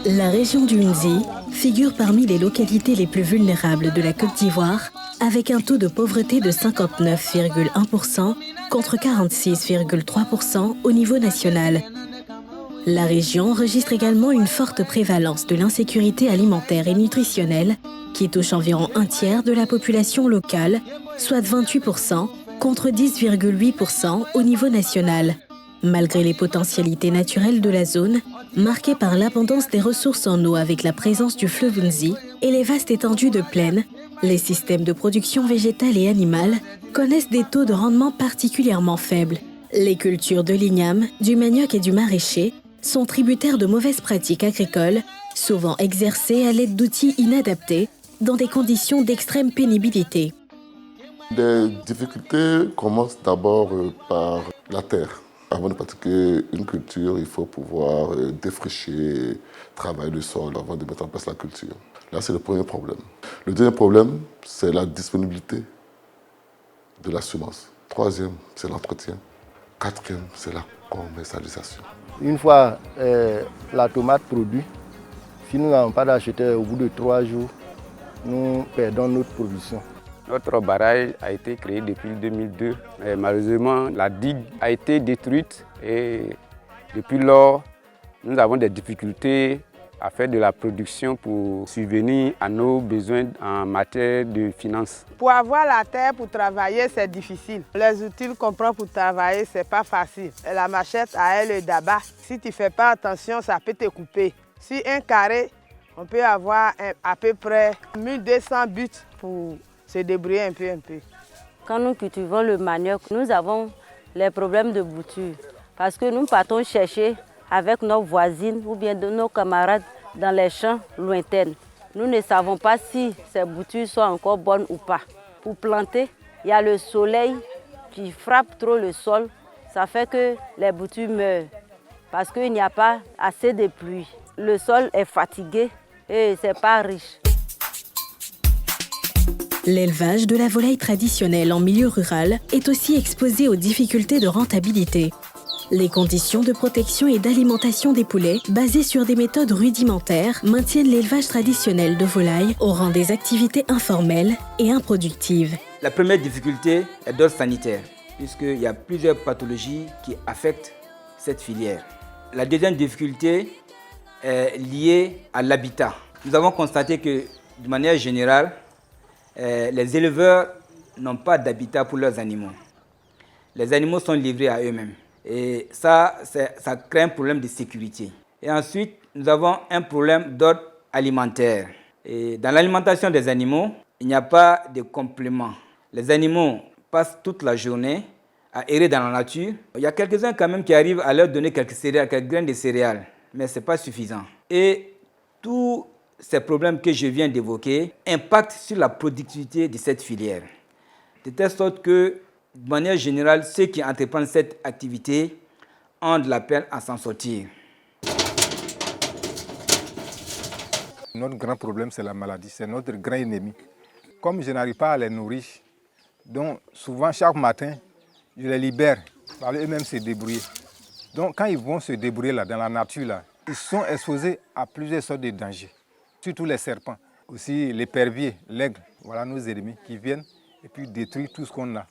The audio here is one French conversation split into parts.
La région du Nzi figure parmi les localités les plus vulnérables de la Côte d'Ivoire, avec un taux de pauvreté de 59,1% contre 46,3% au niveau national. La région enregistre également une forte prévalence de l'insécurité alimentaire et nutritionnelle qui touche environ un tiers de la population locale, soit 28% contre 10,8% au niveau national. Malgré les potentialités naturelles de la zone, marquée par l'abondance des ressources en eau avec la présence du fleuve Nzi et les vastes étendues de plaine, les systèmes de production végétale et animale connaissent des taux de rendement particulièrement faibles. Les cultures de l'igname, du manioc et du maraîcher sont tributaires de mauvaises pratiques agricoles, souvent exercées à l'aide d'outils inadaptés dans des conditions d'extrême pénibilité. Les difficultés commencent d'abord par la terre. Avant de pratiquer une culture, il faut pouvoir défricher, travailler le sol avant de mettre en place la culture. Là, c'est le premier problème. Le deuxième problème, c'est la disponibilité de la semence. Troisième, c'est l'entretien. Quatrième, c'est la commercialisation. Une fois la tomate produite, si nous n'avons pas d'acheteur au bout de 3 jours, nous perdons notre production. Notre barrage a été créé depuis 2002. Mais malheureusement, la digue a été détruite et depuis lors, nous avons des difficultés à faire de la production pour subvenir à nos besoins en matière de finances. Pour avoir la terre pour travailler, c'est difficile. Les outils qu'on prend pour travailler, c'est pas facile. Et la machette a elle d'abat. Si tu ne fais pas attention, ça peut te couper. Si un carré, on peut avoir à peu près 1200 buts pour se débrouiller un peu. Quand nous cultivons le manioc, nous avons les problèmes de bouture. Parce que nous partons chercher avec nos voisines ou bien de nos camarades dans les champs lointains. Nous ne savons pas si ces boutures sont encore bonnes ou pas. Pour planter, il y a le soleil qui frappe trop le sol. Ça fait que les boutures meurent parce qu'il n'y a pas assez de pluie. Le sol est fatigué et ce n'est pas riche. L'élevage de la volaille traditionnelle en milieu rural est aussi exposé aux difficultés de rentabilité. Les conditions de protection et d'alimentation des poulets, basées sur des méthodes rudimentaires, maintiennent l'élevage traditionnel de volailles au rang des activités informelles et improductives. La première difficulté est d'ordre sanitaire, puisqu'il y a plusieurs pathologies qui affectent cette filière. La deuxième difficulté est liée à l'habitat. Nous avons constaté que, de manière générale, les éleveurs n'ont pas d'habitat pour leurs animaux. Les animaux sont livrés à eux-mêmes. Et ça crée un problème de sécurité. Et ensuite, nous avons un problème d'ordre alimentaire. Et dans l'alimentation des animaux, il n'y a pas de complément. Les animaux passent toute la journée à errer dans la nature. Il y a quelques-uns quand même qui arrivent à leur donner quelques céréales, quelques graines de céréales, mais ce n'est pas suffisant. Et tous ces problèmes que je viens d'évoquer impactent sur la productivité de cette filière. De telle sorte que, de manière générale, ceux qui entreprennent cette activité ont de la peine à s'en sortir. Notre grand problème, c'est la maladie. C'est notre grand ennemi. Comme je n'arrive pas à les nourrir, donc souvent, chaque matin, je les libère pour eux-mêmes se débrouiller. Donc, quand ils vont se débrouiller là, dans la nature, là, ils sont exposés à plusieurs sortes de dangers. Surtout les serpents, aussi l'épervier, l'aigle. Voilà nos ennemis qui viennent et puis détruisent tout ce qu'on a.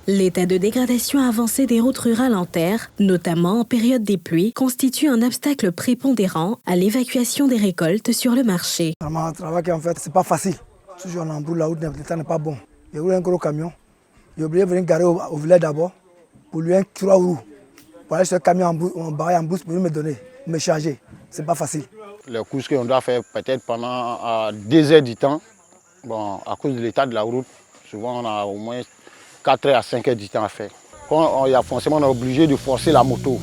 L'état de dégradation avancé des routes rurales en terre, notamment en période des pluies, constitue un obstacle prépondérant à l'évacuation des récoltes sur le marché. Vraiment, un travail qui en fait, c'est pas facile. Toujours on embrouille la route, le temps n'est pas bon. J'ai roulé un gros camion. J'ai oublié de venir garer au village d'abord pour lui un 3 roues. Pour aller sur le camion en barré en boost pour lui me donner, me charger. C'est pas facile. Les courses qu'on doit faire peut-être pendant 2 heures du temps, bon, à cause de l'état de la route, souvent on a au moins 4 heures à 5 heures du temps à faire. Quand il y a forcément, on est obligé de forcer la moto.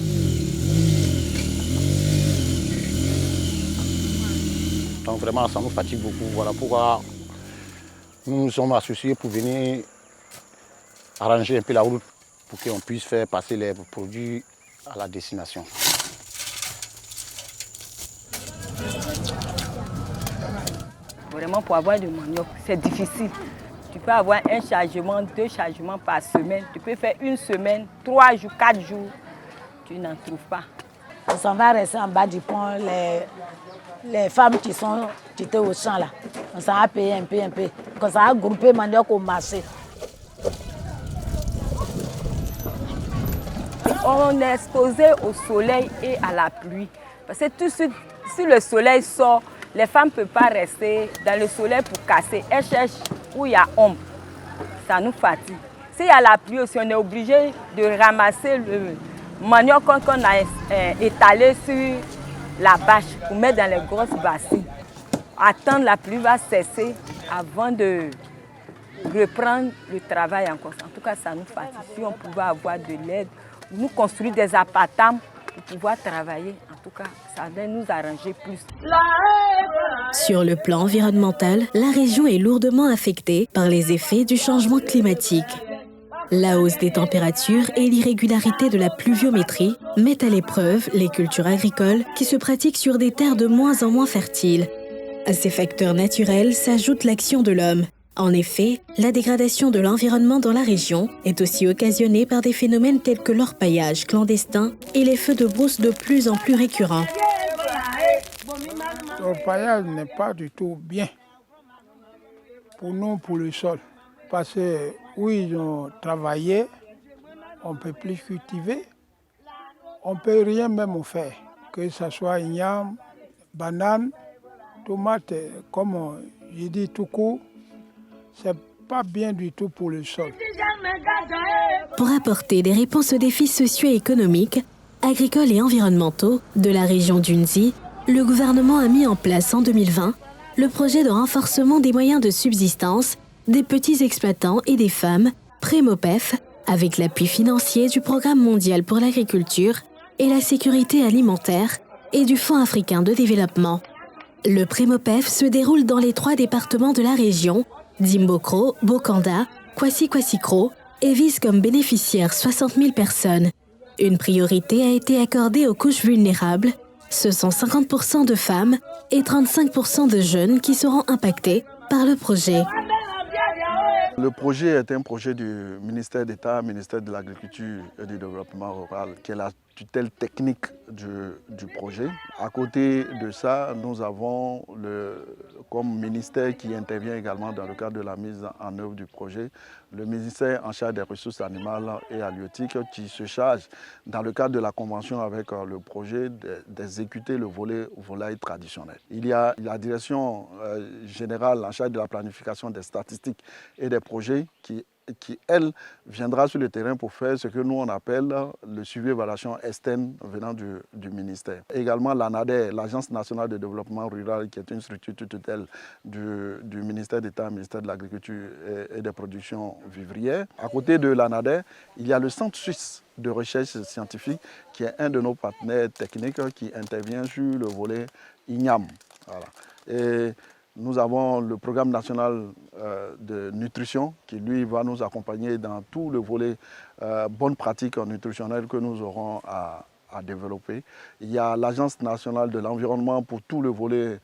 Donc vraiment, ça nous fatigue beaucoup. Voilà pourquoi nous nous sommes associés pour venir arranger un peu la route pour qu'on puisse faire passer les produits à la destination. Vraiment, pour avoir du manioc, c'est difficile. Tu peux avoir un chargement, 2 chargements par semaine. Tu peux faire 1 semaine, 3 jours, 4 jours. Tu n'en trouves pas. On s'en va rester en bas du pont, les femmes qui étaient au champ là. On s'en a payé un peu. On s'en a groupé manioc au marché. On est exposé au soleil et à la pluie. Parce que tout de suite, si le soleil sort, les femmes ne peuvent pas rester dans le soleil pour casser. Elles cherchent où il y a ombre. Ça nous fatigue. S'il y a la pluie aussi, on est obligé de ramasser le manioc qu'on a étalé sur la bâche pour mettre dans les grosses bassines. Attendre la pluie va cesser avant de reprendre le travail encore. En tout cas, ça nous fatigue. Si on pouvait avoir de l'aide, nous construire des appartements pour pouvoir travailler, en tout cas, ça va nous arranger plus. Sur le plan environnemental, la région est lourdement affectée par les effets du changement climatique. La hausse des températures et l'irrégularité de la pluviométrie mettent à l'épreuve les cultures agricoles qui se pratiquent sur des terres de moins en moins fertiles. À ces facteurs naturels s'ajoute l'action de l'homme. En effet, la dégradation de l'environnement dans la région est aussi occasionnée par des phénomènes tels que l'orpaillage clandestin et les feux de brousse de plus en plus récurrents. L'orpaillage n'est pas du tout bien pour nous, pour le sol. Parce que où ils ont travaillé, on ne peut plus cultiver, on ne peut rien même faire. Que ce soit igname, banane, tomate, comme j'ai dit tout court, c'est pas bien du tout pour le sol. Pour apporter des réponses aux défis socio-économiques, agricoles et environnementaux de la région d'Unzi, le gouvernement a mis en place en 2020 le projet de renforcement des moyens de subsistance des petits exploitants et des femmes, Prémopef, avec l'appui financier du Programme mondial pour l'agriculture et la sécurité alimentaire et du Fonds africain de développement. Le Prémopef se déroule dans les 3 départements de la région, Dimbokro, Bokanda, Kwasi-Kwasi-Kro, et vise comme bénéficiaires 60 000 personnes. Une priorité a été accordée aux couches vulnérables. Ce sont 50% de femmes et 35% de jeunes qui seront impactés par le projet. Le projet est un projet du ministère d'État, ministère de l'Agriculture et du Développement rural, qui est la tutelle technique du projet. À côté de ça, nous avons comme ministère qui intervient également dans le cadre de la mise en œuvre du projet, le ministère en charge des ressources animales et halieutiques qui se charge, dans le cadre de la convention avec le projet, d'exécuter le volet volaille traditionnel. Il y a la direction générale en charge de la planification des statistiques et des projets qui elle, viendra sur le terrain pour faire ce que nous on appelle le suivi évaluation externe venant du ministère. Également l'ANADER, l'Agence nationale de développement rural, qui est une structure tutelle du ministère d'État, ministère de l'Agriculture et des productions vivrières. À côté de l'ANADER, il y a le Centre suisse de recherche scientifique, qui est un de nos partenaires techniques qui intervient sur le volet IGNAM. Voilà. Et nous avons le programme national de nutrition qui, lui, va nous accompagner dans tout le volet bonnes pratiques nutritionnelles que nous aurons à développer. Il y a l'Agence nationale de l'environnement pour tout le volet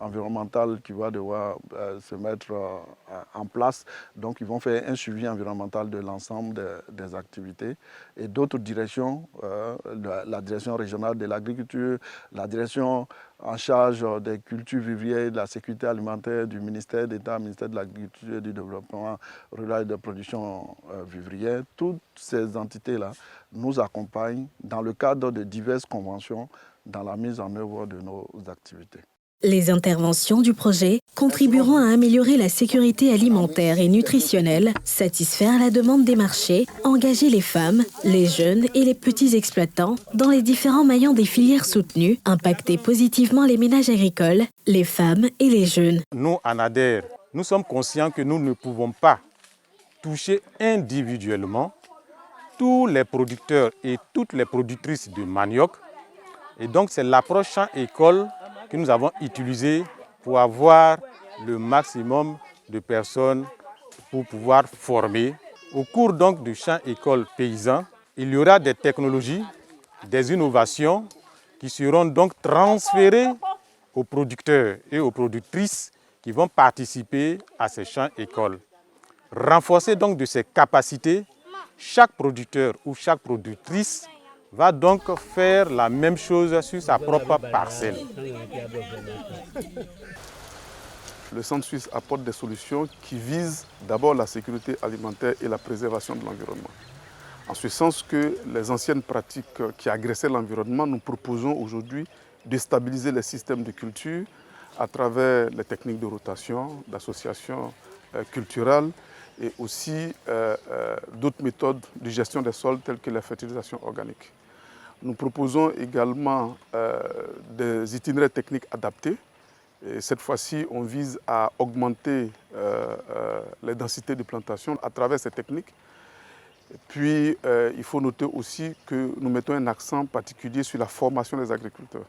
environnemental qui va devoir se mettre en place. Donc, ils vont faire un suivi environnemental de l'ensemble des activités. Et d'autres directions, la direction régionale de l'agriculture, la direction en charge des cultures vivrières, de la sécurité alimentaire du ministère d'État, ministère de l'Agriculture et du Développement rural et de production vivrière, toutes ces entités-là nous accompagnent dans le cadre de diverses conventions dans la mise en œuvre de nos activités. Les interventions du projet contribueront à améliorer la sécurité alimentaire et nutritionnelle, satisfaire la demande des marchés, engager les femmes, les jeunes et les petits exploitants dans les différents maillons des filières soutenues, impacter positivement les ménages agricoles, les femmes et les jeunes. Nous, ANADER, nous sommes conscients que nous ne pouvons pas toucher individuellement tous les producteurs et toutes les productrices de manioc. Et donc, c'est l'approche champ-école que nous avons utilisé pour avoir le maximum de personnes pour pouvoir former. Au cours donc du champ école paysan, il y aura des technologies, des innovations qui seront donc transférées aux producteurs et aux productrices qui vont participer à ces champs écoles. Renforcé donc de ses capacités, chaque producteur ou chaque productrice va donc faire la même chose sur sa propre parcelle. Le Centre suisse apporte des solutions qui visent d'abord la sécurité alimentaire et la préservation de l'environnement. En ce sens que les anciennes pratiques qui agressaient l'environnement, nous proposons aujourd'hui de stabiliser les systèmes de culture à travers les techniques de rotation, d'association culturelle et aussi d'autres méthodes de gestion des sols telles que la fertilisation organique. Nous proposons également des itinéraires techniques adaptés. Et cette fois-ci, on vise à augmenter les densités de plantation à travers ces techniques. Et puis, il faut noter aussi que nous mettons un accent particulier sur la formation des agriculteurs.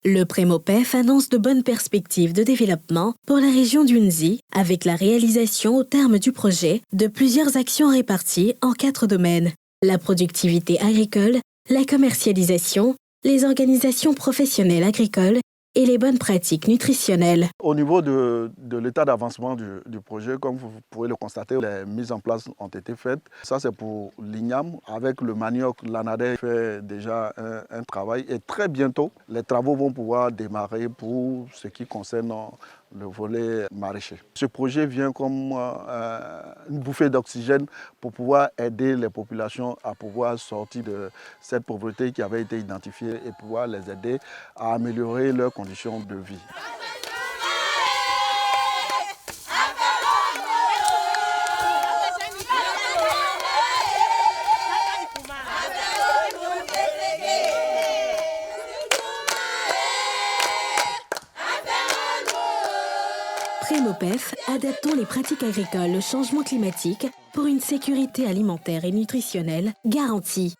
Le Prémopef annonce de bonnes perspectives de développement pour la région du Nzi, avec la réalisation au terme du projet de plusieurs actions réparties en 4 domaines: la productivité agricole, la commercialisation, les organisations professionnelles agricoles et les bonnes pratiques nutritionnelles. Au niveau de l'état d'avancement du projet, comme vous pouvez le constater, les mises en place ont été faites. Ça, c'est pour l'igname. Avec le manioc, l'ANADER fait déjà un travail. Et très bientôt, les travaux vont pouvoir démarrer pour ce qui concerne le volet maraîcher. Ce projet vient comme une bouffée d'oxygène pour pouvoir aider les populations à pouvoir sortir de cette pauvreté qui avait été identifiée et pouvoir les aider à améliorer leurs conditions de vie. Prémopef, adaptons les pratiques agricoles au changement climatique pour une sécurité alimentaire et nutritionnelle garantie.